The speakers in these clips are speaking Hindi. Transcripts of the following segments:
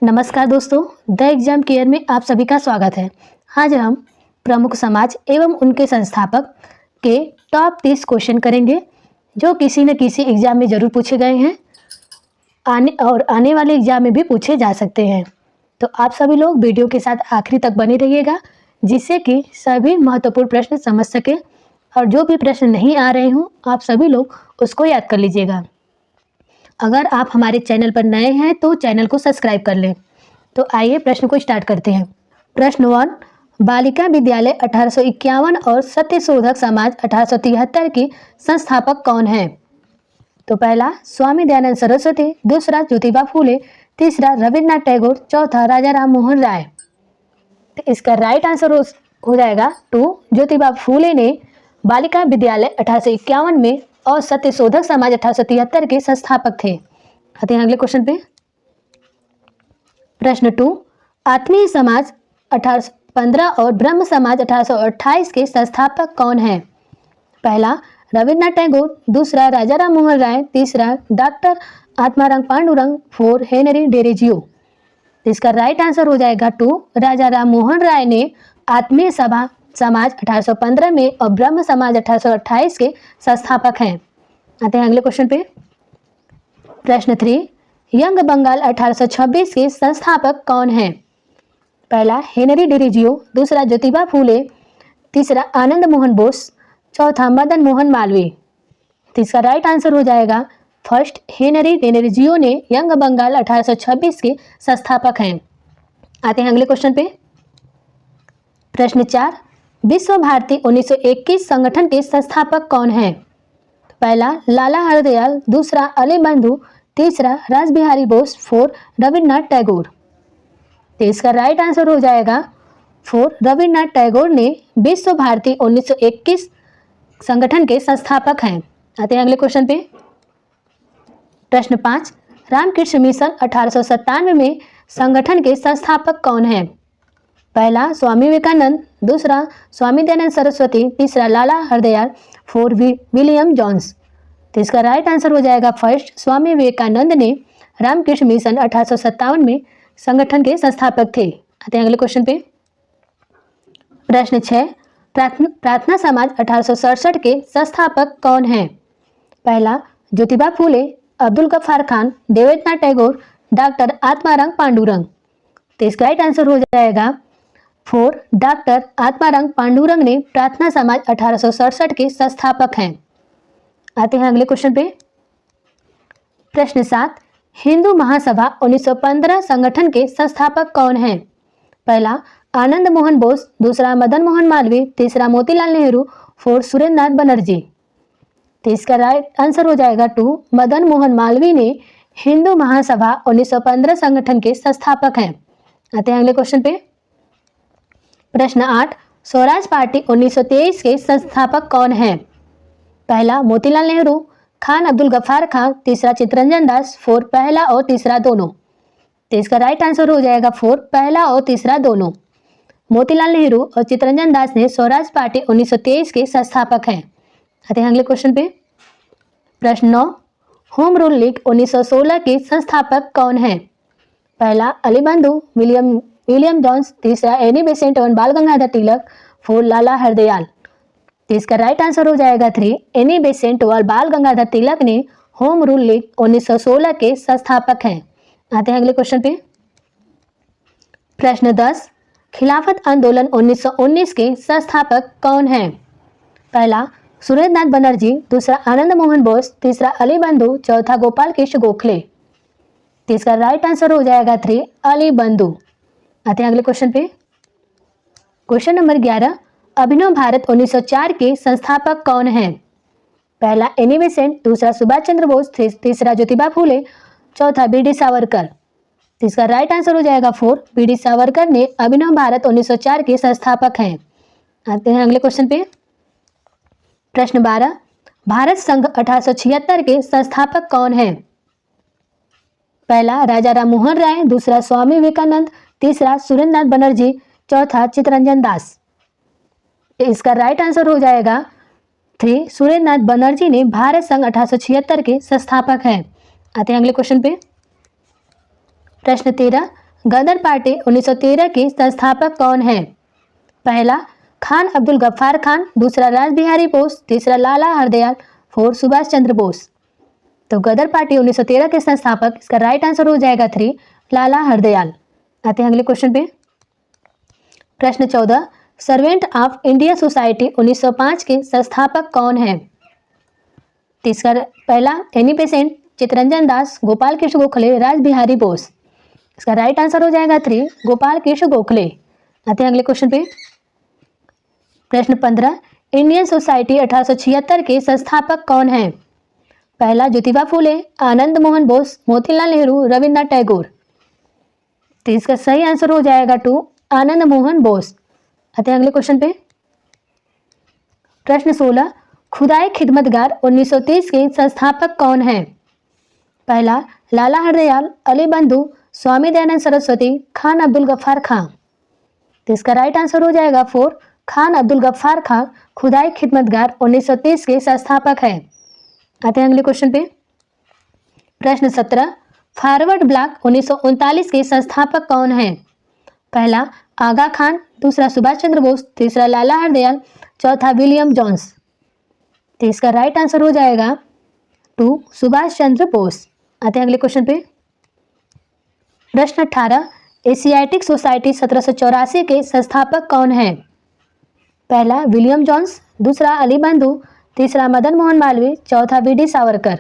नमस्कार दोस्तों, द एग्जाम केयर में आप सभी का स्वागत है। आज हम प्रमुख समाज एवं उनके संस्थापक के टॉप 30 क्वेश्चन करेंगे जो किसी न किसी एग्जाम में जरूर पूछे गए हैं आने वाले एग्जाम में भी पूछे जा सकते हैं। तो आप सभी लोग वीडियो के साथ आखिरी तक बने रहिएगा जिससे कि सभी महत्वपूर्ण प्रश्न समझ सके और जो भी प्रश्न नहीं आ रहे हों आप सभी लोग उसको याद कर लीजिएगा। अगर आप हमारे चैनल पर नए हैं तो चैनल को सब्सक्राइब कर लें। तो आइए प्रश्न को स्टार्ट करते हैं। प्रश्न 1, बालिका विद्यालय 1851 और सत्यशोधक समाज 1873 की संस्थापक कौन है? तो पहला स्वामी दयानंद सरस्वती, दूसरा ज्योतिबा फूले, तीसरा रविन्द्रनाथ टैगोर, चौथा राजा राम मोहन राय। तो इसका राइट आंसर हो जाएगा 2, ज्योतिबा फूले ने बालिका विद्यालय 1851 में और सत्यशोधक समाज 1873 के संस्थापक थे। आते हैं अगले क्वेश्चन पे। प्रश्न 2, आत्मीय समाज 1815 और ब्रह्म समाज 1828 के संस्थापक कौन है? पहला रविन्द्रनाथ टैगोर, दूसरा राजा राम मोहन राय, तीसरा doctor Atmaram Pandurang, 4 Henry Derozio. इसका राइट आंसर हो जाएगा 2, राजा राम मोहन राय ने आत्मीय सभा समाज 1815 में और ब्रह्म समाज 1828 के संस्थापक हैं। आते हैं अगले क्वेश्चन पे। प्रश्न 3, यंग बंगाल 1826 के संस्थापक कौन है? पहला हेनरी डेरोजियो, दूसरा ज्योतिबा फूले, तीसरा आनंद मोहन बोस, चौथा मदन मोहन मालवीय। तो इसका राइट आंसर हो जाएगा फर्स्ट, हेनरी डेरोजियो ने यंग बंगाल 1826 के संस्थापक हैं। आते हैं अगले क्वेश्चन पे। प्रश्न 4, विश्व भारती 1921 संगठन के संस्थापक कौन है? पहला लाला हरदयाल, दूसरा अली बंधु, तीसरा रासबिहारी बोस, 4 रविन्द्रनाथ टैगोर। तो इसका राइट आंसर हो जाएगा 4, रविन्द्रनाथ टैगोर ने विश्व भारती 1921 संगठन के संस्थापक हैं। आते हैं अगले क्वेश्चन पे। प्रश्न 5, रामकृष्ण मिशन 1897 में संगठन के संस्थापक कौन है? पहला स्वामी विवेकानंद, दूसरा स्वामी दयानंद सरस्वती, तीसरा लाला हरदयाल, 4 विलियम जोन्स। तो इसका राइट आंसर हो जाएगा फर्स्ट, स्वामी विवेकानंद ने रामकृष्ण मिशन 1857 में संगठन के संस्थापक थे। आते हैं अगले क्वेश्चन पे। प्रश्न 6, प्रार्थना समाज 1867 के संस्थापक कौन है? पहला ज्योतिबा फूले, अब्दुल गफ्फार खान, देवेंद्रनाथ टैगोर, डॉक्टर आत्माराम पांडुरंग। तो इसका राइट आंसर हो जाएगा 4, डॉक्टर आत्माराम पांडुरंग ने प्रार्थना समाज 1867 के संस्थापक हैं। आते हैं अगले क्वेश्चन पे। प्रश्न 7, हिंदू महासभा 1915 संगठन के संस्थापक कौन है? पहला आनंद मोहन बोस, दूसरा मदन मोहन मालवीय, तीसरा मोतीलाल नेहरू, 4 सुरेंद्रनाथ बनर्जी। तो इसका राइट आंसर हो जाएगा 2, मदन मोहन मालवीय ने हिंदू महासभा 1915 संगठन के संस्थापक हैं। आते हैं अगले क्वेश्चन पे। प्रश्न 8, स्वराज पार्टी 1923 के संस्थापक कौन है? पहला मोतीलाल नेहरू, खान अब्दुल गफ्फार खान, तीसरा चित्तरंजन दास, 4 पहला और तीसरा दोनों। तो इसका राइट आंसर हो जाएगा 4, पहला और तीसरा दोनों। मोतीलाल नेहरू और चित्तरंजन दास ने स्वराज पार्टी 1923 के संस्थापक हैं। आते हैं अगले क्वेश्चन पे। प्रश्न 9, होम रूल लीग 1916 के संस्थापक कौन है? पहला अली बंधु, विलियम जोन्स, तीसरा एनी बेसेंट और बाल गंगाधर तिलक, 4 लाला हरदयाल। तो इसका राइट आंसर हो जाएगा 3, एनी बेसेंट और बाल गंगाधर तिलक ने होम रूल लीग 1916 के संस्थापक हैं। आते हैं अगले क्वेश्चन पे। प्रश्न 10, खिलाफत आंदोलन 1919 के संस्थापक कौन है? पहला सुरेंद्रनाथ बनर्जी, दूसरा आनंद मोहन बोस, तीसरा अली बंधु, चौथा गोपाल कृष्ण गोखले। तो इसका राइट आंसर हो जाएगा 3, अली बंधु। आते हैं अगले क्वेश्चन पे। क्वेश्चन नंबर 11, अभिनव भारत 1904 के संस्थापक कौन है? पहला एनी बेसेंट, दूसरा सुभाष चंद्र बोस, तीसरा ज्योतिबा फूले, चौथा बी.डी. सावरकर। तो इसका राइट आंसर हो जाएगा 4, बी.डी. सावरकर ने अभिनव भारत 1904 के संस्थापक हैं। आते हैं अगले क्वेश्चन पे। प्रश्न 12, भारत संघ 1876 के संस्थापक कौन है? पहला राजा राम मोहन राय, दूसरा स्वामी विवेकानंद, तीसरा सुरेंद्रनाथ बनर्जी, चौथा चित्तरंजन दास। इसका राइट आंसर हो जाएगा 3, सुरेंद्रनाथ बनर्जी ने भारत संघ 1876 के संस्थापक हैं। आते हैं अगले क्वेश्चन पे। प्रश्न 13, गदर पार्टी 1913 की संस्थापक कौन है? पहला खान अब्दुल गफ्फार खान, दूसरा राज बिहारी बोस, तीसरा लाला हरदयाल, फोर सुभाष चंद्र बोस। तो गदर पार्टी 1913 के संस्थापक, इसका राइट आंसर हो जाएगा 3 लाला हरदयाल। आते हैं अगले क्वेश्चन पे। प्रश्न 14, सर्वेंट ऑफ इंडिया सोसाइटी 1905 के संस्थापक कौन है? तीसरा पहला एनी बेसेंट, चित्तरंजन दास, गोपाल कृष्ण गोखले, राज बिहारी बोस। इसका राइट आंसर हो जाएगा 3 गोपाल कृष्ण गोखले। आते हैं अगले क्वेश्चन पे। प्रश्न 15, इंडियन सोसाइटी 1876 के संस्थापक कौन है? पहला ज्योतिबा फूले, आनंद मोहन बोस, मोतीलाल नेहरू, रविन्द्रनाथ टैगोर। तो इसका सही आंसर हो जाएगा 2 आनंद मोहन बोस। आते हैं अगले क्वेश्चन पे। प्रश्न 16, खुदाई खिदमतगार 1930 के संस्थापक कौन है? पहला लाला हरदयाल, अली बंधु, स्वामी दयानंद सरस्वती, खान अब्दुल गफ्फार खां। तो इसका राइट आंसर हो जाएगा 4 खान अब्दुल गफ्फार खां खुदाई खिदमतगार 1930 के संस्थापक है। आते हैं अगले क्वेश्चन पे। प्रश्न 17, फॉरवर्ड ब्लॉक 1939 के संस्थापक कौन है? पहला आगा खान, दूसरा सुभाष चंद्र बोस, तीसरा लाला हरदयाल, चौथा विलियम जोन्स। तो इसका राइट आंसर हो जाएगा 2 सुभाष चंद्र बोस। आते हैं अगले क्वेश्चन पे। प्रश्न 18, एशियाटिक सोसाइटी 1784 के संस्थापक कौन है? पहला विलियम जोन्स, दूसरा अली बंधु, तीसरा मदन मोहन मालवीय, चौथा वीडी सावरकर।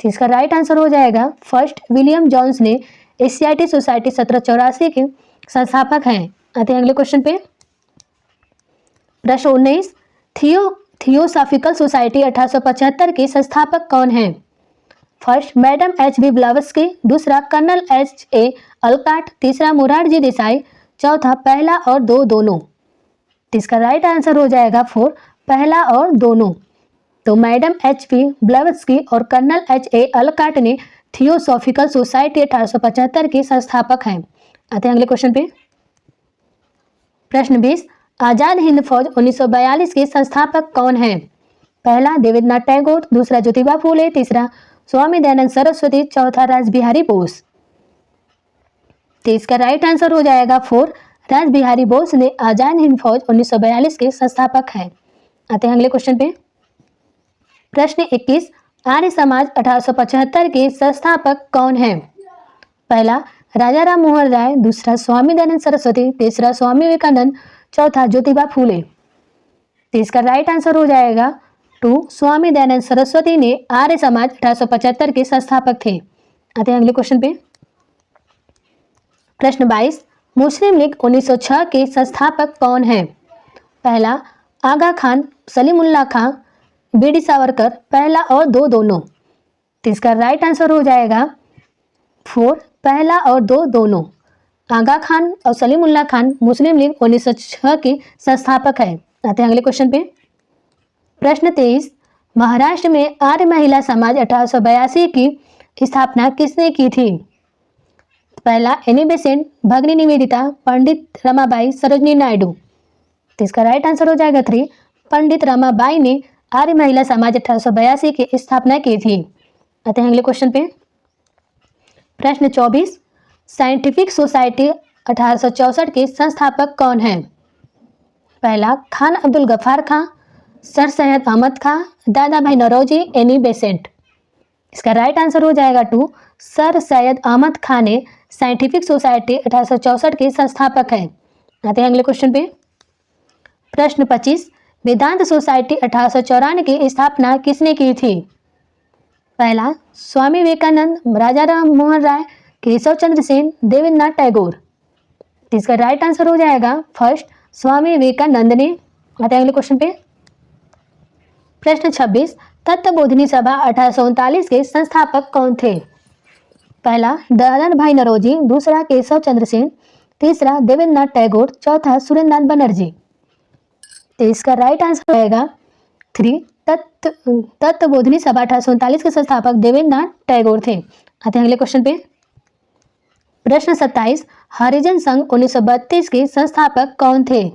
तो इसका राइट आंसर हो जाएगा फर्स्ट विलियम जोन्स ने एशियाटिक सोसाइटी 1784 के संस्थापक हैं। आते हैं अगले क्वेश्चन पे। प्रश्न 19, थियोसॉफिकल सोसाइटी 1875 के संस्थापक कौन है? First madam H.B. ब्लावत्स्की, दूसरा कर्नल H.A. अलकाट, तीसरा मोरारजी देसाई, चौथा पहला और दो दोनों। इसका राइट आंसर हो जाएगा 4 पहला और दोनों। तो मैडम H.B. ब्लावत्स्की और कर्नल H.A. अलकाट ने थियोसॉफिकल सोसाइटी 1875 के संस्थापक हैं। आते हैं अगले क्वेश्चन पे। प्रश्न 20, आजाद हिंद फौज 1942 के संस्थापक कौन है? पहला देवेंद्रनाथ टैगोर, दूसरा ज्योतिबा फूले, तीसरा स्वामी दयानंद सरस्वती, चौथा राज बिहारी बोस। तो इसका राइट आंसर हो जाएगा 4 राज बिहारी बोस ने आजाद हिंद फौज 1942 के संस्थापक हैं। आते हैं अगले क्वेश्चन पे। प्रश्न 21, आर्य समाज 1875 के संस्थापक कौन है? पहला राजा राम मोहन राय, दूसरा स्वामी दयानंद सरस्वती, तीसरा स्वामी विवेकानंद, चौथा ज्योतिबा फूले। तो इसका राइट आंसर हो जाएगा 2 स्वामी दयानंद सरस्वती ने आर्य समाज 1875 के संस्थापक थे। आते हैं अगले क्वेश्चन पे। प्रश्न 22, मुस्लिम लीग 1906 के संस्थापक कौन है? पहला आगा खान, सलीमुल्लाह खां, बीडी सावरकर, पहला और दो दोनों। तो इसका राइट आंसर हो जाएगा 4 पहला और दो दोनों। आगा खान और सलीमुल्लाह खान मुस्लिम लीग 1906 के संस्थापक है। आते हैं अगले क्वेश्चन पे। प्रश्न 23, महाराष्ट्र में आर्य महिला समाज 1882 की स्थापना किसने की थी? पहला एनी बेसेंट, भगिनी निवेदिता, पंडित रमाबाई, सरोजनी नायडू। तो इसका राइट आंसर हो जाएगा 3 पंडित रमाबाई ने आर्य महिला समाज 1882 की स्थापना की थी। आते हैं अगले क्वेश्चन पे। प्रश्न 24, साइंटिफिक सोसाइटी 1864 के संस्थापक कौन है? पहला खान अब्दुल गफ्फार खां, सर सैयद अहमद खां, दादा भाई नौरोजी, एनी बेसेंट। इसका राइट आंसर हो जाएगा 2 सर सैयद अहमद खां ने साइंटिफिक सोसाइटी 1864 के संस्थापक हैं। आते हैं अगले क्वेश्चन पे। प्रश्न 25, वेदांत सोसाइटी 1894 की स्थापना किसने की थी? पहला स्वामी विवेकानंद, राजा राम मोहन राय, केशव चंद्र सेन, देवेंद्रनाथ टैगोर। इसका राइट आंसर हो जाएगा फर्स्ट स्वामी विवेकानंद ने। आते हैं अगले क्वेश्चन पे। प्रश्न 26, तत्वबोधिनी सभा 1839 के संस्थापक कौन थे? पहला दादन भाई नौरोजी, दूसरा केशव चंद्र सेन, तीसरा देवेंद्रनाथ टैगोर, चौथा सुरेंद्रनाथ बनर्जी। तो इसका राइट आंसर रहेगा 3 तत्वबोधिनी सभा 1839 के संस्थापक देवेंद्रनाथ टैगोर थे। आते हैं अगले क्वेश्चन पे। प्रश्न 27, हरिजन संघ 1932 के संस्थापक कौन थे?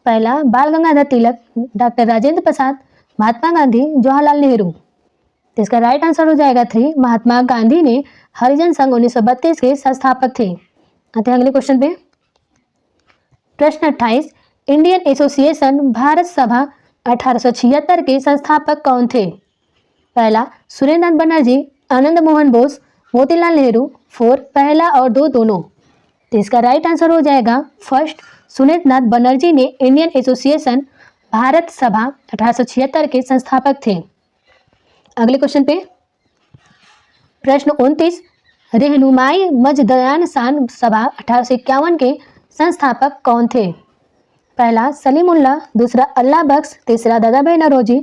पहला बाल गंगाधर तिलक, डॉक्टर राजेंद्र प्रसाद, महात्मा गांधी, जवाहरलाल नेहरू। तो इसका राइट आंसर हो जाएगा 3 महात्मा गांधी ने हरिजन संघ 1932 के संस्थापक थे। आते हैं अगले क्वेश्चन पे। प्रश्न 28, इंडियन एसोसिएशन भारत सभा 1876 के संस्थापक कौन थे? पहला सुरेंद्रनाथ बनर्जी, आनंद मोहन बोस, मोतीलाल नेहरू, 4 पहला और 2 दोनों। तो इसका राइट आंसर हो जाएगा फर्स्ट, सुरेंद्रनाथ बनर्जी ने इंडियन एसोसिएशन भारत सभा 1876 के संस्थापक थे। अगले क्वेश्चन पे प्रश्न 29, रहनुमाई मजदयान शान सभा 1851 के संस्थापक कौन थे? पहला सलीमुल्लाह, दूसरा अल्लाह बख्श, तीसरा दादा भाई नौरोजी,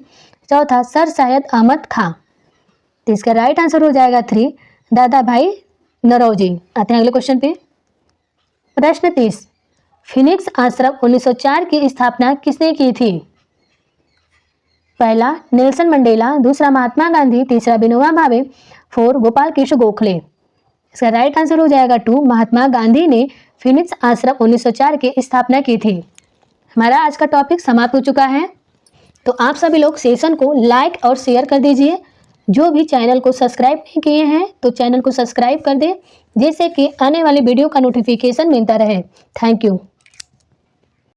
चौथा सर सैयद अहमद खां। तो इसका राइट आंसर हो जाएगा 3 दादा भाई नौरोजी। आते हैं अगले क्वेश्चन पे। प्रश्न 30, फिनिक्स आश्रम 1904 की स्थापना किसने की थी? पहला नेल्सन मंडेला, दूसरा महात्मा गांधी, तीसरा विनोबा भावे, 4 गोपाल कृष्ण गोखले। इसका राइट आंसर हो जाएगा 2 महात्मा गांधी ने फिनिक्स आश्रम 1904 की स्थापना की थी। हमारा आज का टॉपिक समाप्त हो चुका है। तो आप सभी लोग सेशन को लाइक और शेयर कर दीजिए। जो भी चैनल को सब्सक्राइब नहीं किए हैं तो चैनल को सब्सक्राइब कर दें, जिससे कि आने वाली वीडियो का नोटिफिकेशन मिलता रहे। Thank you.